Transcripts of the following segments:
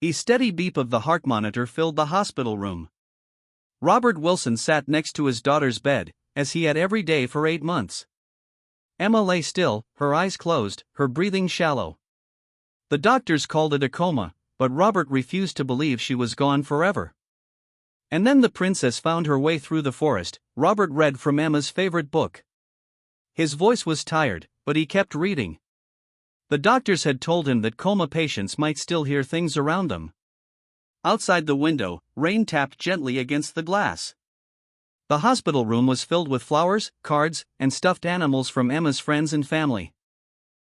The steady beep of the heart monitor filled the hospital room. Robert Wilson sat next to his daughter's bed, as he had every day for 8 months. Emma lay still, her eyes closed, her breathing shallow. The doctors called it a coma, but Robert refused to believe she was gone forever. And then the princess found her way through the forest. Robert read from Emma's favorite book. His voice was tired, but he kept reading. The doctors had told him that coma patients might still hear things around them. Outside the window, rain tapped gently against the glass. The hospital room was filled with flowers, cards, and stuffed animals from Emma's friends and family.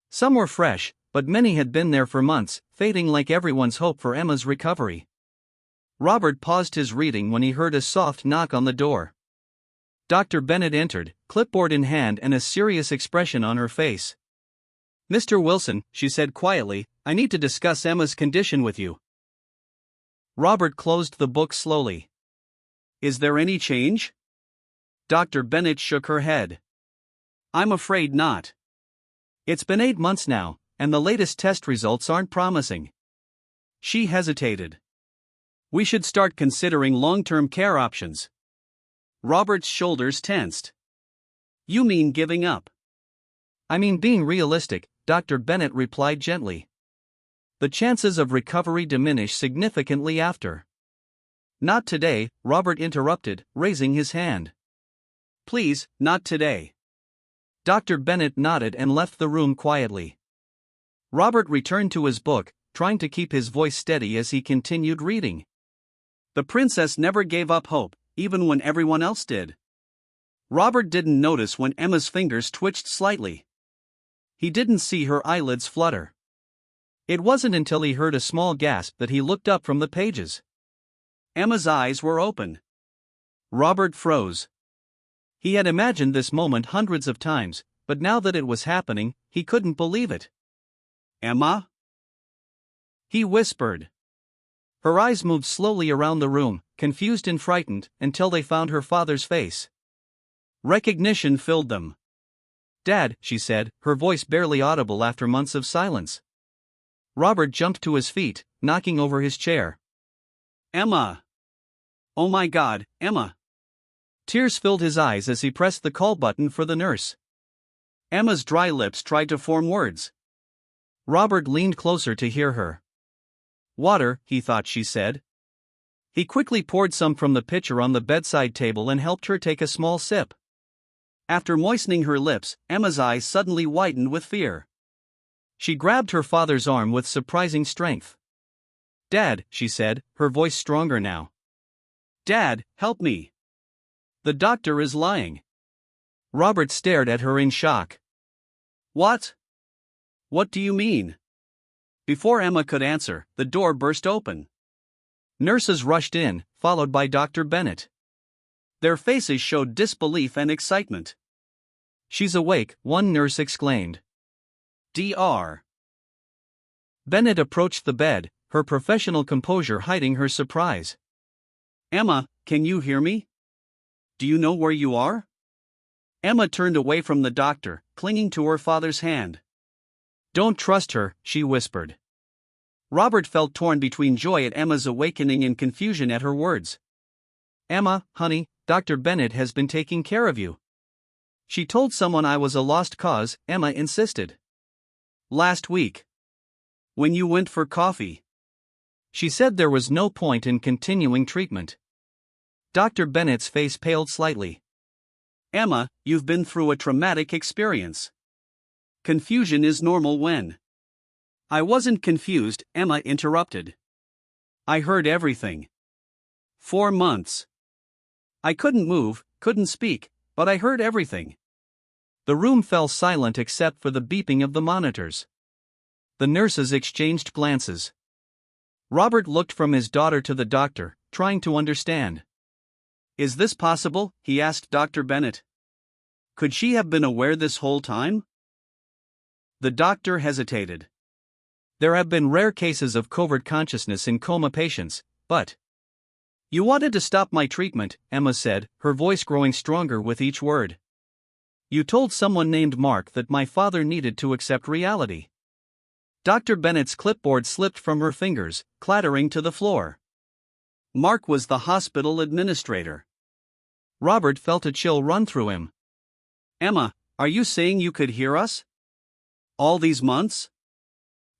Some were fresh, but many had been there for months, fading like everyone's hope for Emma's recovery. Robert paused his reading when he heard a soft knock on the door. Dr. Bennett entered, clipboard in hand and a serious expression on her face. "Mr. Wilson," she said quietly, "I need to discuss Emma's condition with you." Robert closed the book slowly. "Is there any change?" Dr. Bennett shook her head. "I'm afraid not. It's been 8 months now, and the latest test results aren't promising." She hesitated. "We should start considering long-term care options." Robert's shoulders tensed. "You mean giving up?" "I mean being realistic," Dr. Bennett replied gently. "The chances of recovery diminish significantly after." "Not today," Robert interrupted, raising his hand. "Please, not today." Dr. Bennett nodded and left the room quietly. Robert returned to his book, trying to keep his voice steady as he continued reading. The princess never gave up hope, even when everyone else did. Robert didn't notice when Emma's fingers twitched slightly. He didn't see her eyelids flutter. It wasn't until he heard a small gasp that he looked up from the pages. Emma's eyes were open. Robert froze. He had imagined this moment hundreds of times, but now that it was happening, he couldn't believe it. "Emma?" he whispered. Her eyes moved slowly around the room, confused and frightened, until they found her father's face. Recognition filled them. "Dad," she said, her voice barely audible after months of silence. Robert jumped to his feet, knocking over his chair. "Emma! Oh my God, Emma!" Tears filled his eyes as he pressed the call button for the nurse. Emma's dry lips tried to form words. Robert leaned closer to hear her. "Water," he thought she said. He quickly poured some from the pitcher on the bedside table and helped her take a small sip. After moistening her lips, Emma's eyes suddenly widened with fear. She grabbed her father's arm with surprising strength. "Dad," she said, her voice stronger now. "Dad, help me. The doctor is lying." Robert stared at her in shock. "What? What do you mean?" Before Emma could answer, the door burst open. Nurses rushed in, followed by Dr. Bennett. Their faces showed disbelief and excitement. "She's awake," one nurse exclaimed. Dr. Bennett approached the bed, her professional composure hiding her surprise. "Emma, can you hear me? Do you know where you are?" Emma turned away from the doctor, clinging to her father's hand. "Don't trust her," she whispered. Robert felt torn between joy at Emma's awakening and confusion at her words. "Emma, honey, Dr. Bennett has been taking care of you." "She told someone I was a lost cause," Emma insisted. "Last week. When you went for coffee. She said there was no point in continuing treatment." Dr. Bennett's face paled slightly. "Emma, you've been through a traumatic experience. Confusion is normal when..." "I wasn't confused," Emma interrupted. "I heard everything. 4 months. I couldn't move, couldn't speak, but I heard everything." The room fell silent except for the beeping of the monitors. The nurses exchanged glances. Robert looked from his daughter to the doctor, trying to understand. "Is this possible?" he asked Dr. Bennett. "Could she have been aware this whole time?" The doctor hesitated. "There have been rare cases of covert consciousness in coma patients, but..." "You wanted to stop my treatment," Emma said, her voice growing stronger with each word. "You told someone named Mark that my father needed to accept reality. Dr. Bennett's clipboard slipped from her fingers, clattering to the floor. Mark was the hospital administrator. Robert felt a chill run through him. Emma, are you saying you could hear us? All these months?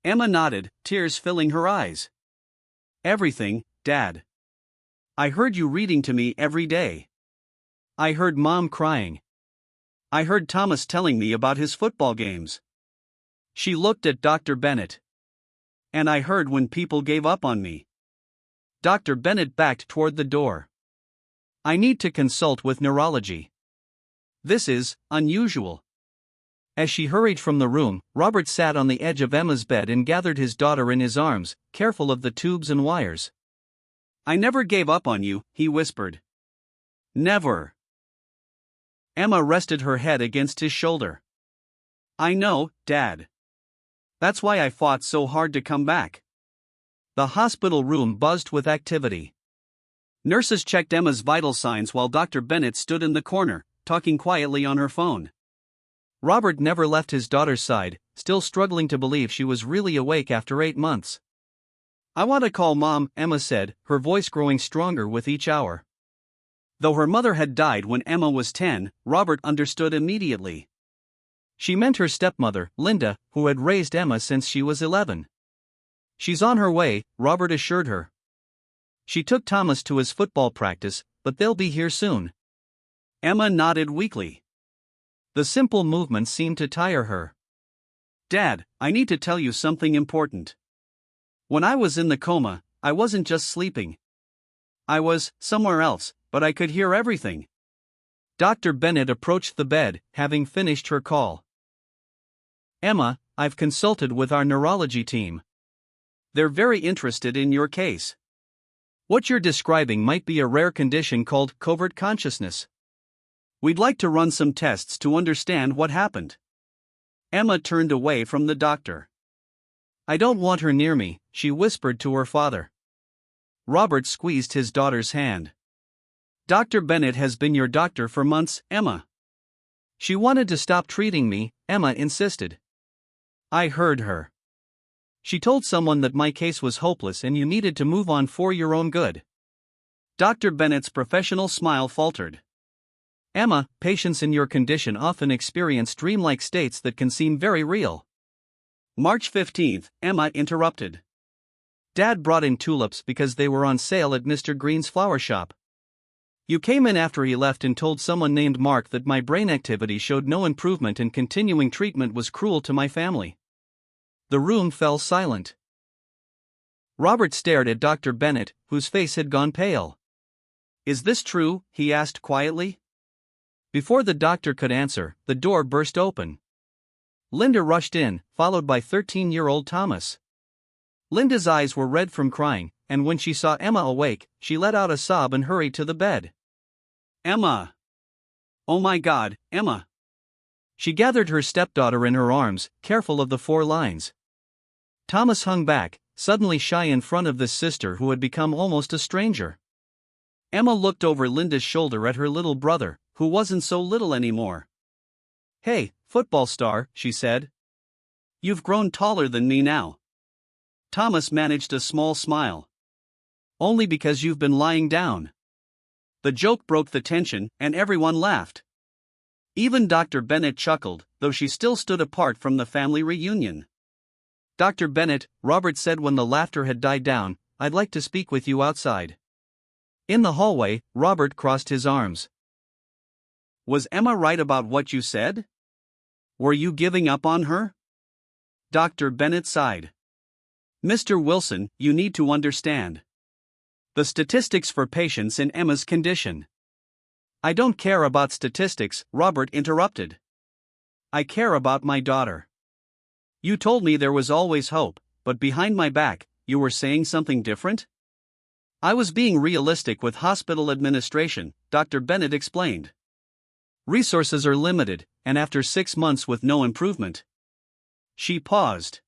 Emma nodded, tears filling her eyes. Everything, Dad. I heard you reading to me every day. I heard Mom crying. I heard Thomas telling me about his football games. She looked at Dr. Bennett. And I heard when people gave up on me. Dr. Bennett backed toward the door. I need to consult with neurology. This is unusual. As she hurried from the room, Robert sat on the edge of Emma's bed and gathered his daughter in his arms, careful of the tubes and wires. I never gave up on you, he whispered. Never. Emma rested her head against his shoulder. I know, Dad. That's why I fought so hard to come back. The hospital room buzzed with activity. Nurses checked Emma's vital signs while Dr. Bennett stood in the corner, talking quietly on her phone. Robert never left his daughter's side, still struggling to believe she was really awake after 8 months. I want to call Mom, Emma said, her voice growing stronger with each hour. Though her mother had died when Emma was 10, Robert understood immediately. She meant her stepmother, Linda, who had raised Emma since she was 11. She's on her way, Robert assured her. She took Thomas to his football practice, but they'll be here soon. Emma nodded weakly. The simple movement seemed to tire her. Dad, I need to tell you something important. When I was in the coma, I wasn't just sleeping. I was somewhere else, but I could hear everything. Dr. Bennett approached the bed, having finished her call. Emma, I've consulted with our neurology team. They're very interested in your case. What you're describing might be a rare condition called covert consciousness. We'd like to run some tests to understand what happened. Emma turned away from the doctor. I don't want her near me, she whispered to her father. Robert squeezed his daughter's hand. Dr. Bennett has been your doctor for months, Emma. She wanted to stop treating me, Emma insisted. I heard her. She told someone that my case was hopeless and you needed to move on for your own good. Dr. Bennett's professional smile faltered. Emma, patients in your condition often experience dreamlike states that can seem very real. March 15th, Emma interrupted. Dad brought in tulips because they were on sale at Mr. Green's flower shop. You came in after he left and told someone named Mark that my brain activity showed no improvement and continuing treatment was cruel to my family. The room fell silent. Robert stared at Dr. Bennett, whose face had gone pale. Is this true? He asked quietly. Before the doctor could answer, the door burst open. Linda rushed in, followed by 13-year-old Thomas. Linda's eyes were red from crying, and when she saw Emma awake, she let out a sob and hurried to the bed. Emma! Oh my God, Emma! She gathered her stepdaughter in her arms, careful of the 4 lines. Thomas hung back, suddenly shy in front of this sister who had become almost a stranger. Emma looked over Linda's shoulder at her little brother, who wasn't so little anymore. Hey, football star, she said. You've grown taller than me now. Thomas managed a small smile. Only because you've been lying down. The joke broke the tension, and everyone laughed. Even Dr. Bennett chuckled, though she still stood apart from the family reunion. Dr. Bennett, Robert said when the laughter had died down, I'd like to speak with you outside. In the hallway, Robert crossed his arms. Was Emma right about what you said? Were you giving up on her? Dr. Bennett sighed. Mr. Wilson, you need to understand. The statistics for patients in Emma's condition. I don't care about statistics, Robert interrupted. I care about my daughter. You told me there was always hope, but behind my back, you were saying something different? I was being realistic with hospital administration, Dr. Bennett explained. Resources are limited, and after 6 months with no improvement. She paused.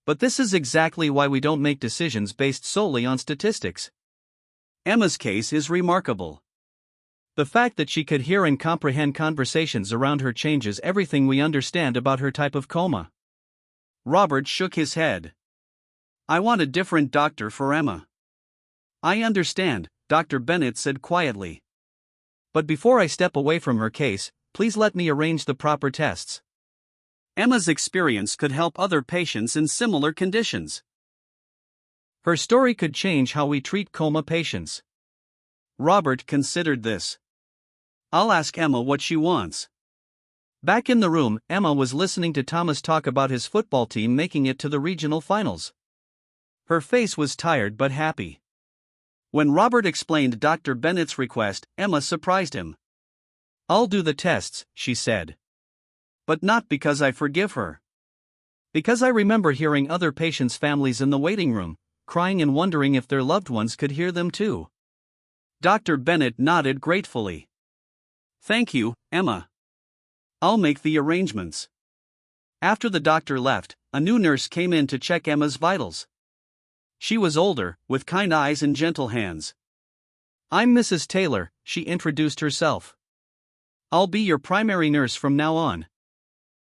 But this is exactly why we don't make decisions based solely on statistics. Emma's case is remarkable. The fact that she could hear and comprehend conversations around her changes everything we understand about her type of coma. Robert shook his head. I want a different doctor for Emma. I understand, Dr. Bennett said quietly. But before I step away from her case, please let me arrange the proper tests. Emma's experience could help other patients in similar conditions. Her story could change how we treat coma patients. Robert considered this. I'll ask Emma what she wants. Back in the room, Emma was listening to Thomas talk about his football team making it to the regional finals. Her face was tired but happy. When Robert explained Dr. Bennett's request, Emma surprised him. I'll do the tests, she said. But not because I forgive her. Because I remember hearing other patients' families in the waiting room, crying and wondering if their loved ones could hear them too. Dr. Bennett nodded gratefully. Thank you, Emma. I'll make the arrangements. After the doctor left, a new nurse came in to check Emma's vitals. She was older, with kind eyes and gentle hands. I'm Mrs. Taylor, she introduced herself. I'll be your primary nurse from now on.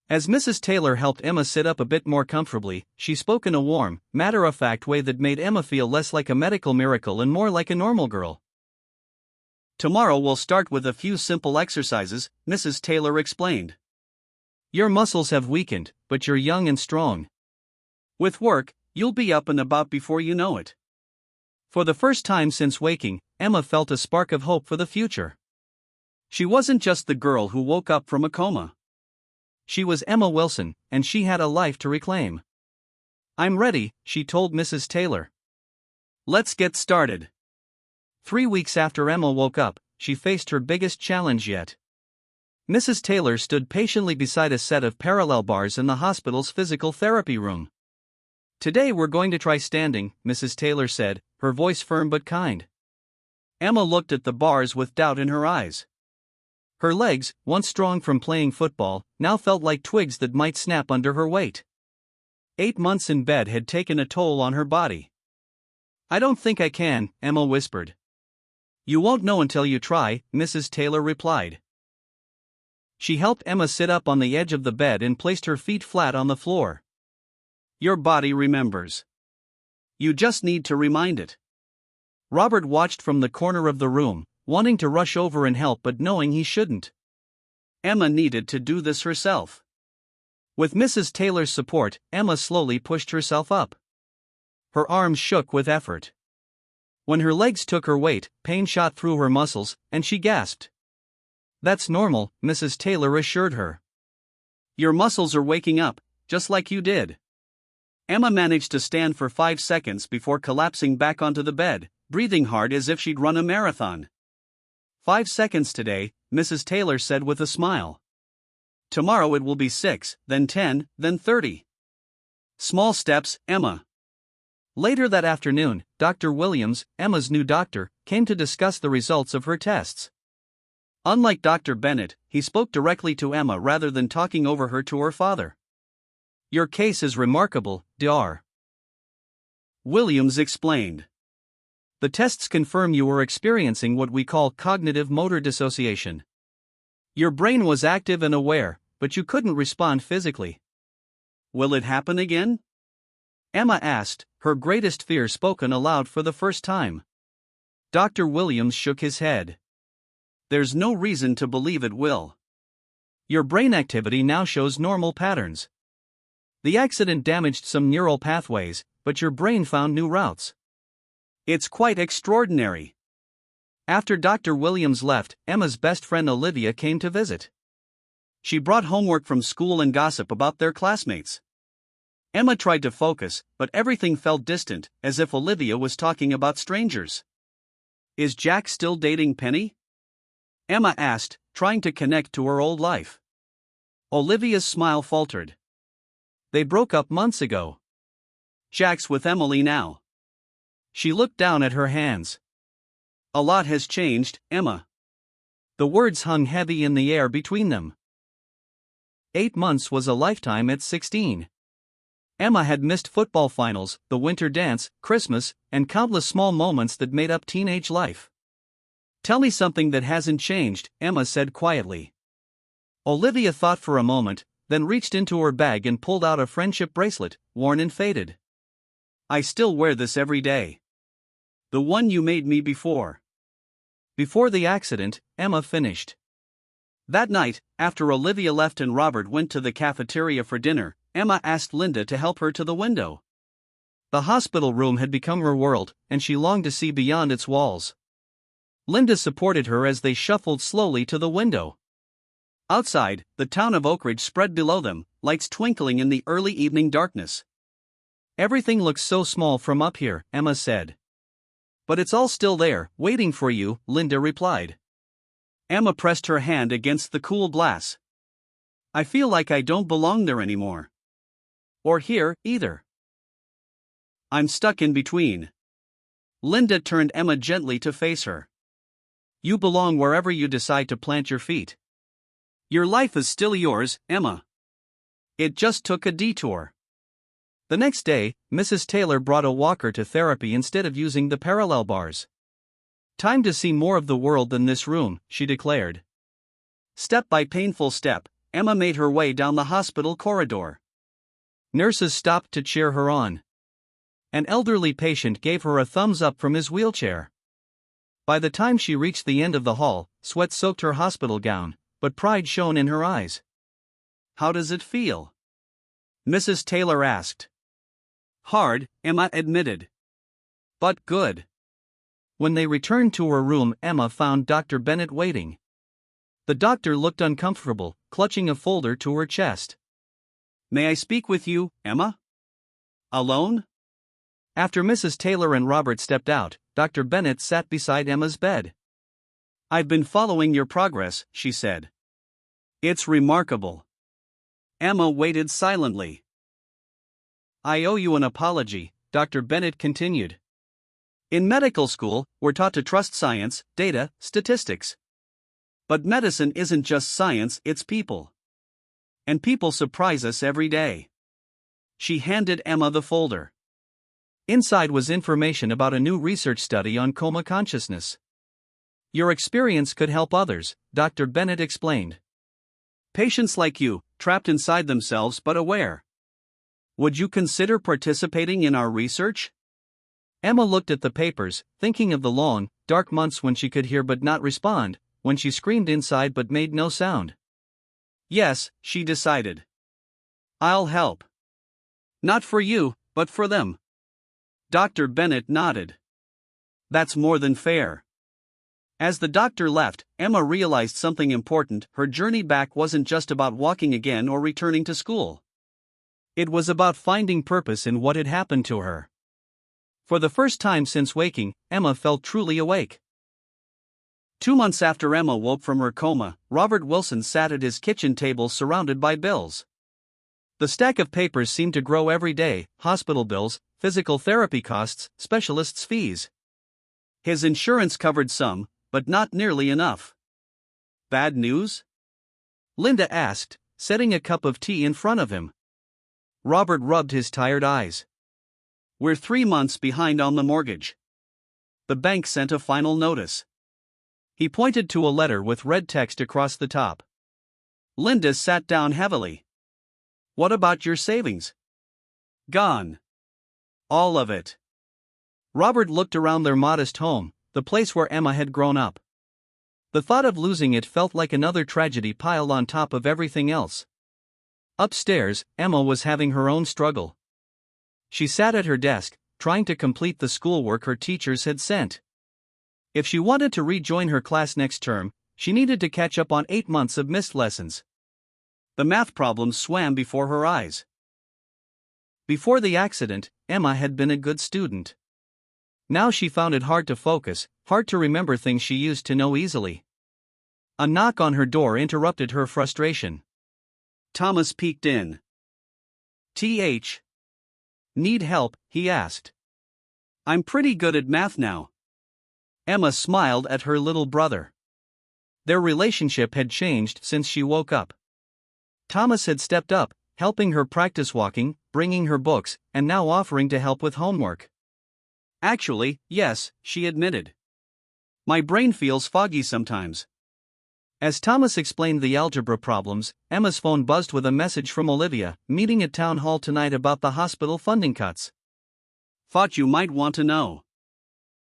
As Mrs. Taylor helped Emma sit up a bit more comfortably, she spoke in a warm, matter-of-fact way that made Emma feel less like a medical miracle and more like a normal girl. Tomorrow we'll start with a few simple exercises, Mrs. Taylor explained. Your muscles have weakened, but you're young and strong. With work, you'll be up and about before you know it. For the first time since waking, Emma felt a spark of hope for the future. She wasn't just the girl who woke up from a coma. She was Emma Wilson, and she had a life to reclaim. I'm ready, she told Mrs. Taylor. Let's get started. 3 weeks after Emma woke up, she faced her biggest challenge yet. Mrs. Taylor stood patiently beside a set of parallel bars in the hospital's physical therapy room. Today we're going to try standing, Mrs. Taylor said, her voice firm but kind. Emma looked at the bars with doubt in her eyes. Her legs, once strong from playing football, now felt like twigs that might snap under her weight. 8 months in bed had taken a toll on her body. I don't think I can, Emma whispered. You won't know until you try, Mrs. Taylor replied. She helped Emma sit up on the edge of the bed and placed her feet flat on the floor. Your body remembers. You just need to remind it. Robert watched from the corner of the room, wanting to rush over and help but knowing he shouldn't. Emma needed to do this herself. With Mrs. Taylor's support, Emma slowly pushed herself up. Her arms shook with effort. When her legs took her weight, pain shot through her muscles, and she gasped. That's normal, Mrs. Taylor assured her. Your muscles are waking up, just like you did. Emma managed to stand for 5 seconds before collapsing back onto the bed, breathing hard as if she'd run a marathon. 5 seconds today, Mrs. Taylor said with a smile. Tomorrow it will be 6, then 10, then 30. Small steps, Emma. Later that afternoon, Dr. Williams, Emma's new doctor, came to discuss the results of her tests. Unlike Dr. Bennett, he spoke directly to Emma rather than talking over her to her father. Your case is remarkable, Dr. Williams explained. The tests confirm you were experiencing what we call cognitive motor dissociation. Your brain was active and aware, but you couldn't respond physically. Will it happen again? Emma asked, her greatest fear spoken aloud for the first time. Dr. Williams shook his head. There's no reason to believe it will. Your brain activity now shows normal patterns. The accident damaged some neural pathways, but your brain found new routes. It's quite extraordinary. After Dr. Williams left, Emma's best friend Olivia came to visit. She brought homework from school and gossip about their classmates. Emma tried to focus, but everything felt distant, as if Olivia was talking about strangers. Is Jack still dating Penny? Emma asked, trying to connect to her old life. Olivia's smile faltered. They broke up months ago. Jack's with Emily now. She looked down at her hands. A lot has changed, Emma. The words hung heavy in the air between them. 8 months was a lifetime at 16. Emma had missed football finals, the winter dance, Christmas, and countless small moments that made up teenage life. Tell me something that hasn't changed, Emma said quietly. Olivia thought for a moment, then reached into her bag and pulled out a friendship bracelet, worn and faded. I still wear this every day. The one you made me before. Before the accident, Emma finished. That night, after Olivia left and Robert went to the cafeteria for dinner, Emma asked Linda to help her to the window. The hospital room had become her world, and she longed to see beyond its walls. Linda supported her as they shuffled slowly to the window. Outside, the town of Oakridge spread below them, lights twinkling in the early evening darkness. Everything looks so small from up here, Emma said. But it's all still there, waiting for you, Linda replied. Emma pressed her hand against the cool glass. I feel like I don't belong there anymore. Or here, either. I'm stuck in between. Linda turned Emma gently to face her. You belong wherever you decide to plant your feet. Your life is still yours, Emma. It just took a detour. The next day, Mrs. Taylor brought a walker to therapy instead of using the parallel bars. Time to see more of the world than this room, she declared. Step by painful step, Emma made her way down the hospital corridor. Nurses stopped to cheer her on. An elderly patient gave her a thumbs up from his wheelchair. By the time she reached the end of the hall, sweat soaked her hospital gown, but pride shone in her eyes. How does it feel? Mrs. Taylor asked. Hard, Emma admitted. But good. When they returned to her room, Emma found Dr. Bennett waiting. The doctor looked uncomfortable, clutching a folder to her chest. May I speak with you, Emma? Alone? After Mrs. Taylor and Robert stepped out, Dr. Bennett sat beside Emma's bed. I've been following your progress, she said. It's remarkable. Emma waited silently. I owe you an apology, Dr. Bennett continued. In medical school, we're taught to trust science, data, statistics. But medicine isn't just science, it's people. And people surprise us every day. She handed Emma the folder. Inside was information about a new research study on coma consciousness. Your experience could help others, Dr. Bennett explained. Patients like you, trapped inside themselves but aware. Would you consider participating in our research? Emma looked at the papers, thinking of the long, dark months when she could hear but not respond, when she screamed inside but made no sound. Yes, she decided. I'll help. Not for you, but for them. Dr. Bennett nodded. That's more than fair. As the doctor left, Emma realized something important. Her journey back wasn't just about walking again or returning to school. It was about finding purpose in what had happened to her. For the first time since waking, Emma felt truly awake. 2 months after Emma woke from her coma, Robert Wilson sat at his kitchen table surrounded by bills. The stack of papers seemed to grow every day: hospital bills, physical therapy costs, specialists' fees. His insurance covered some, but not nearly enough. Bad news? Linda asked, setting a cup of tea in front of him. Robert rubbed his tired eyes. We're 3 months behind on the mortgage. The bank sent a final notice. He pointed to a letter with red text across the top. Linda sat down heavily. What about your savings? Gone. All of it. Robert looked around their modest home, the place where Emma had grown up. The thought of losing it felt like another tragedy piled on top of everything else. Upstairs, Emma was having her own struggle. She sat at her desk, trying to complete the schoolwork her teachers had sent. If she wanted to rejoin her class next term, she needed to catch up on 8 months of missed lessons. The math problems swam before her eyes. Before the accident, Emma had been a good student. Now she found it hard to focus, hard to remember things she used to know easily. A knock on her door interrupted her frustration. Thomas peeked in. "Th. Need help?" he asked. "I'm pretty good at math now." Emma smiled at her little brother. Their relationship had changed since she woke up. Thomas had stepped up, helping her practice walking, bringing her books, and now offering to help with homework. "Actually, yes," she admitted. "My brain feels foggy sometimes." As Thomas explained the algebra problems, Emma's phone buzzed with a message from Olivia, meeting at town hall tonight about the hospital funding cuts. Thought you might want to know.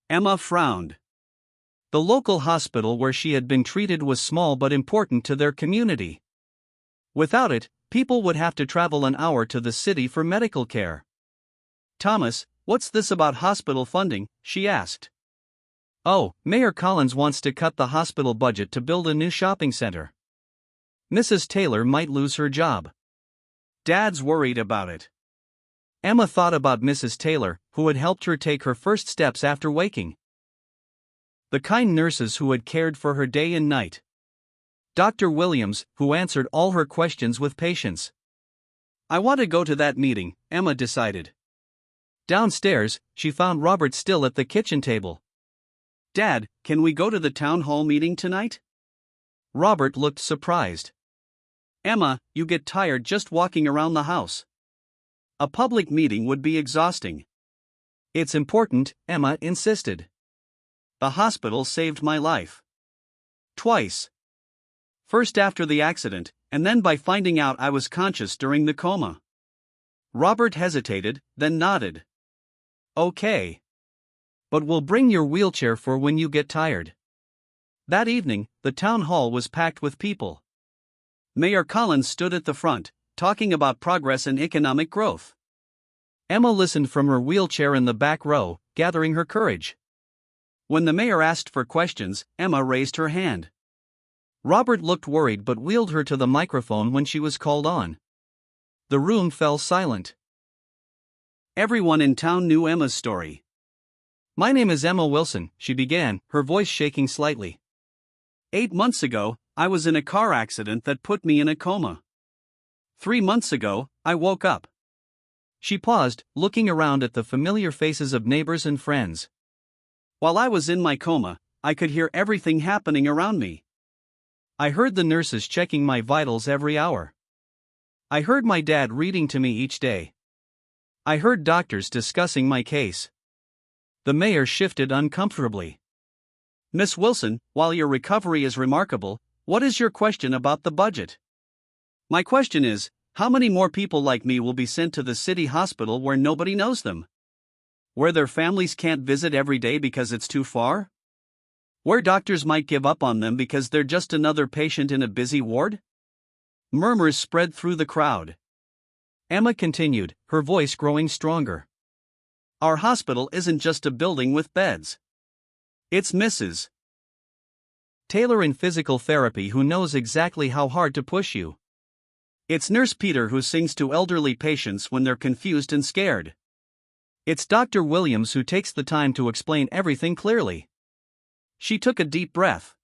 Emma frowned. The local hospital where she had been treated was small but important to their community. Without it, people would have to travel an hour to the city for medical care. Thomas, what's this about hospital funding? She asked. Oh, Mayor Collins wants to cut the hospital budget to build a new shopping center. Mrs. Taylor might lose her job. Dad's worried about it. Emma thought about Mrs. Taylor, who had helped her take her first steps after waking. The kind nurses who had cared for her day and night. Dr. Williams, who answered all her questions with patience. I want to go to that meeting, Emma decided. Downstairs, she found Robert still at the kitchen table. Dad, can we go to the town hall meeting tonight? Robert looked surprised. Emma, you get tired just walking around the house. A public meeting would be exhausting. It's important, Emma insisted. The hospital saved my life. Twice. First after the accident, and then by finding out I was conscious during the coma. Robert hesitated, then nodded. Okay. But we'll bring your wheelchair for when you get tired. That evening, the town hall was packed with people. Mayor Collins stood at the front, talking about progress and economic growth. Emma listened from her wheelchair in the back row, gathering her courage. When the mayor asked for questions, Emma raised her hand. Robert looked worried but wheeled her to the microphone when she was called on. The room fell silent. Everyone in town knew Emma's story. My name is Emma Wilson, she began, her voice shaking slightly. 8 months ago, I was in a car accident that put me in a coma. 3 months ago, I woke up. She paused, looking around at the familiar faces of neighbors and friends. While I was in my coma, I could hear everything happening around me. I heard the nurses checking my vitals every hour. I heard my dad reading to me each day. I heard doctors discussing my case. The mayor shifted uncomfortably. Miss Wilson, while your recovery is remarkable, what is your question about the budget? My question is, how many more people like me will be sent to the city hospital where nobody knows them? Where their families can't visit every day because it's too far? Where doctors might give up on them because they're just another patient in a busy ward? Murmurs spread through the crowd. Emma continued, her voice growing stronger. Our hospital isn't just a building with beds. It's Mrs. Taylor in physical therapy who knows exactly how hard to push you. It's Nurse Peter who sings to elderly patients when they're confused and scared. It's Dr. Williams who takes the time to explain everything clearly. She took a deep breath.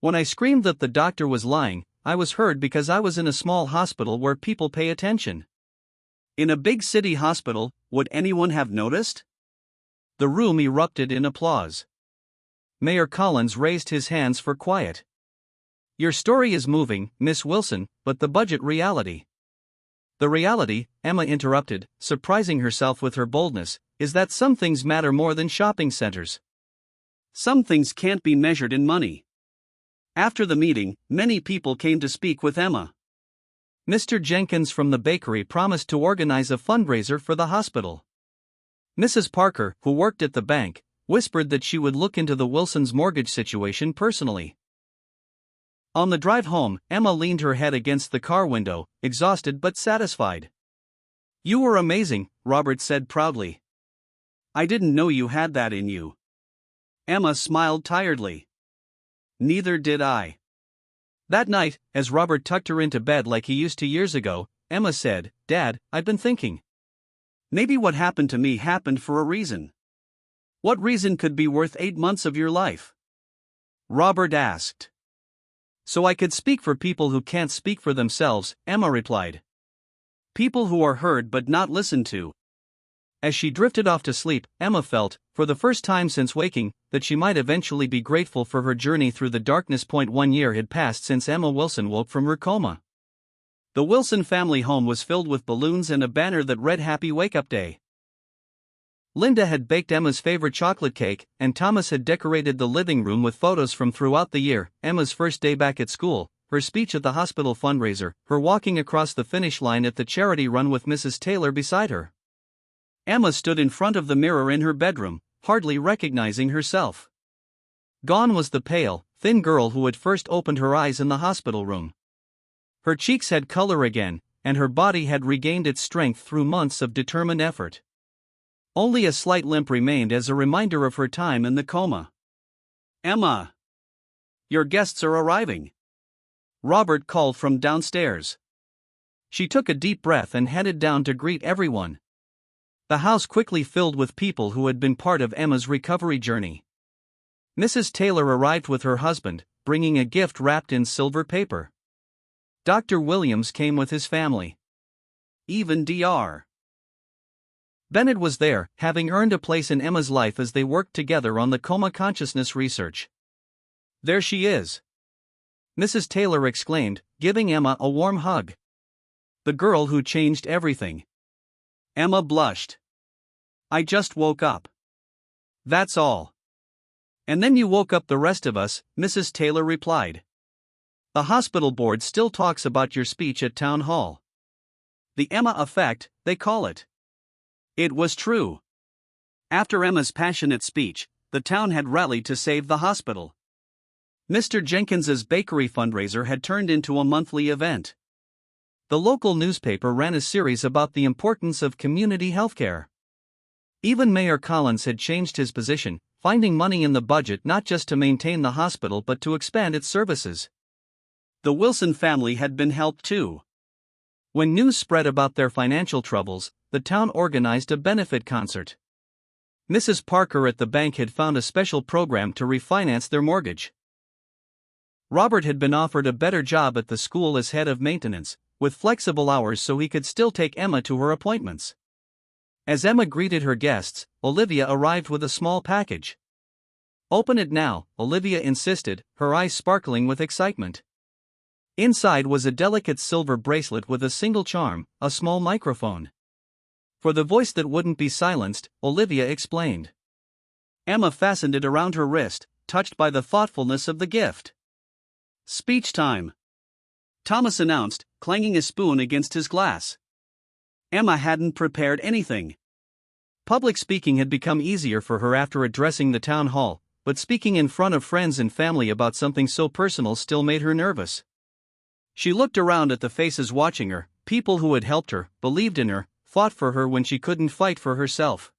When I screamed that the doctor was lying, I was heard because I was in a small hospital where people pay attention. In a big city hospital, would anyone have noticed? The room erupted in applause. Mayor Collins raised his hands for quiet. Your story is moving, Miss Wilson, but the budget reality. The reality, Emma interrupted, surprising herself with her boldness, is that some things matter more than shopping centers. Some things can't be measured in money. After the meeting, many people came to speak with Emma. Mr. Jenkins from the bakery promised to organize a fundraiser for the hospital. Mrs. Parker, who worked at the bank, whispered that she would look into the Wilsons' mortgage situation personally. On the drive home, Emma leaned her head against the car window, exhausted but satisfied. You were amazing, Robert said proudly. I didn't know you had that in you. Emma smiled tiredly. Neither did I. That night, as Robert tucked her into bed like he used to years ago, Emma said, Dad, I've been thinking. Maybe what happened to me happened for a reason. What reason could be worth 8 months of your life? Robert asked. So I could speak for people who can't speak for themselves, Emma replied. People who are heard but not listened to. As she drifted off to sleep, Emma felt, for the first time since waking, that she might eventually be grateful for her journey through the darkness. 1 year had passed since Emma Wilson woke from her coma. The Wilson family home was filled with balloons and a banner that read Happy Wake Up Day. Linda had baked Emma's favorite chocolate cake, and Thomas had decorated the living room with photos from throughout the year: Emma's first day back at school, her speech at the hospital fundraiser, her walking across the finish line at the charity run with Mrs. Taylor beside her. Emma stood in front of the mirror in her bedroom, hardly recognizing herself. Gone was the pale, thin girl who had first opened her eyes in the hospital room. Her cheeks had color again, and her body had regained its strength through months of determined effort. Only a slight limp remained as a reminder of her time in the coma. "Emma! Your guests are arriving," Robert called from downstairs. She took a deep breath and headed down to greet everyone. The house quickly filled with people who had been part of Emma's recovery journey. Mrs. Taylor arrived with her husband, bringing a gift wrapped in silver paper. Dr. Williams came with his family. Even Dr. Bennett was there, having earned a place in Emma's life as they worked together on the coma consciousness research. "There she is," Mrs. Taylor exclaimed, giving Emma a warm hug. "The girl who changed everything." Emma blushed. "I just woke up. That's all." "And then you woke up the rest of us," Mrs. Taylor replied. "The hospital board still talks about your speech at town hall. The Emma effect, they call it." It was true. After Emma's passionate speech, the town had rallied to save the hospital. Mr. Jenkins's bakery fundraiser had turned into a monthly event. The local newspaper ran a series about the importance of community healthcare. Even Mayor Collins had changed his position, finding money in the budget not just to maintain the hospital but to expand its services. The Wilson family had been helped too. When news spread about their financial troubles, the town organized a benefit concert. Mrs. Parker at the bank had found a special program to refinance their mortgage. Robert had been offered a better job at the school as head of maintenance, with flexible hours so he could still take Emma to her appointments. As Emma greeted her guests, Olivia arrived with a small package. "Open it now," Olivia insisted, her eyes sparkling with excitement. Inside was a delicate silver bracelet with a single charm, a small microphone. For the voice that wouldn't be silenced, Olivia explained. Emma fastened it around her wrist, touched by the thoughtfulness of the gift. "Speech time," Thomas announced, clanging a spoon against his glass. Emma hadn't prepared anything. Public speaking had become easier for her after addressing the town hall, but speaking in front of friends and family about something so personal still made her nervous. She looked around at the faces watching her, people who had helped her, believed in her, fought for her when she couldn't fight for herself.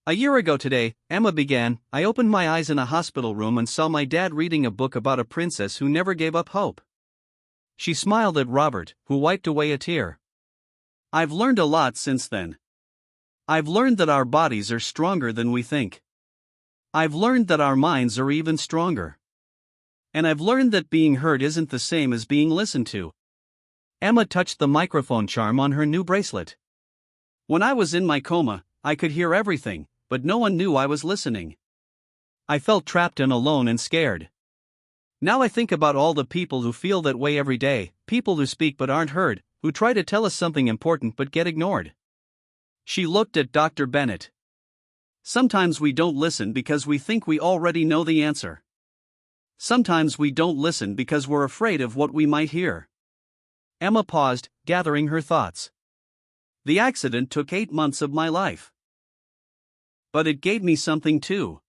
"A year ago today," Emma began, "I opened my eyes in a hospital room and saw my dad reading a book about a princess who never gave up hope." She smiled at Robert, who wiped away a tear. "I've learned a lot since then. I've learned that our bodies are stronger than we think. I've learned that our minds are even stronger. And I've learned that being heard isn't the same as being listened to." Emma touched the microphone charm on her new bracelet. "When I was in my coma, I could hear everything, but no one knew I was listening. I felt trapped and alone and scared. Now I think about all the people who feel that way every day, people who speak but aren't heard, who try to tell us something important but get ignored." She looked at Dr. Bennett. "Sometimes we don't listen because we think we already know the answer. Sometimes we don't listen because we're afraid of what we might hear." Emma paused, gathering her thoughts. "The accident took 8 months of my life. But it gave me something too.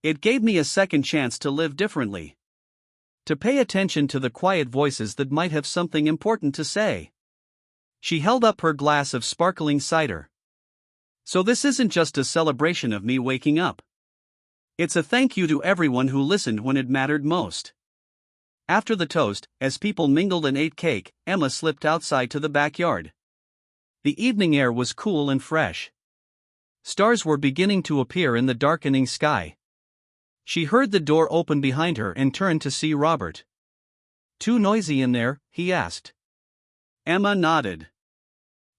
It gave me a second chance to live differently. To pay attention to the quiet voices that might have something important to say." She held up her glass of sparkling cider. "So this isn't just a celebration of me waking up. It's a thank you to everyone who listened when it mattered most." After the toast, as people mingled and ate cake, Emma slipped outside to the backyard. The evening air was cool and fresh. Stars were beginning to appear in the darkening sky. She heard the door open behind her and turned to see Robert. "Too noisy in there?" he asked. Emma nodded.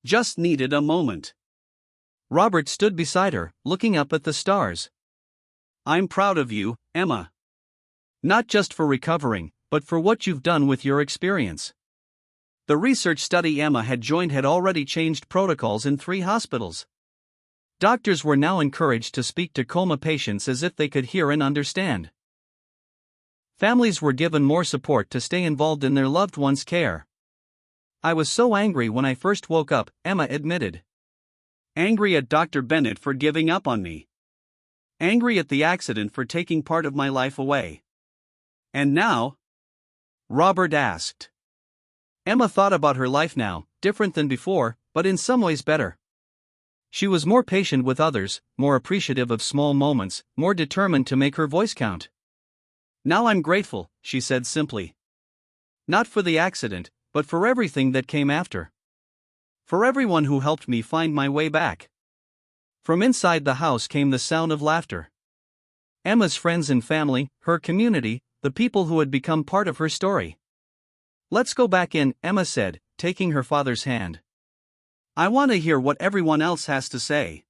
"Just needed a moment." Robert stood beside her, looking up at the stars. "I'm proud of you, Emma. Not just for recovering, but for what you've done with your experience." The research study Emma had joined had already changed protocols in 3 hospitals. Doctors were now encouraged to speak to coma patients as if they could hear and understand. Families were given more support to stay involved in their loved ones' care. I was so angry when I first woke up, Emma admitted. Angry at Dr. Bennett for giving up on me. Angry at the accident for taking part of my life away. And now? Robert asked. Emma thought about her life now, different than before, but in some ways better. She was more patient with others, more appreciative of small moments, more determined to make her voice count. Now I'm grateful, she said simply. Not for the accident, but for everything that came after. For everyone who helped me find my way back. From inside the house came the sound of laughter. Emma's friends and family, her community, the people who had become part of her story. Let's go back in, Emma said, taking her father's hand. I want to hear what everyone else has to say.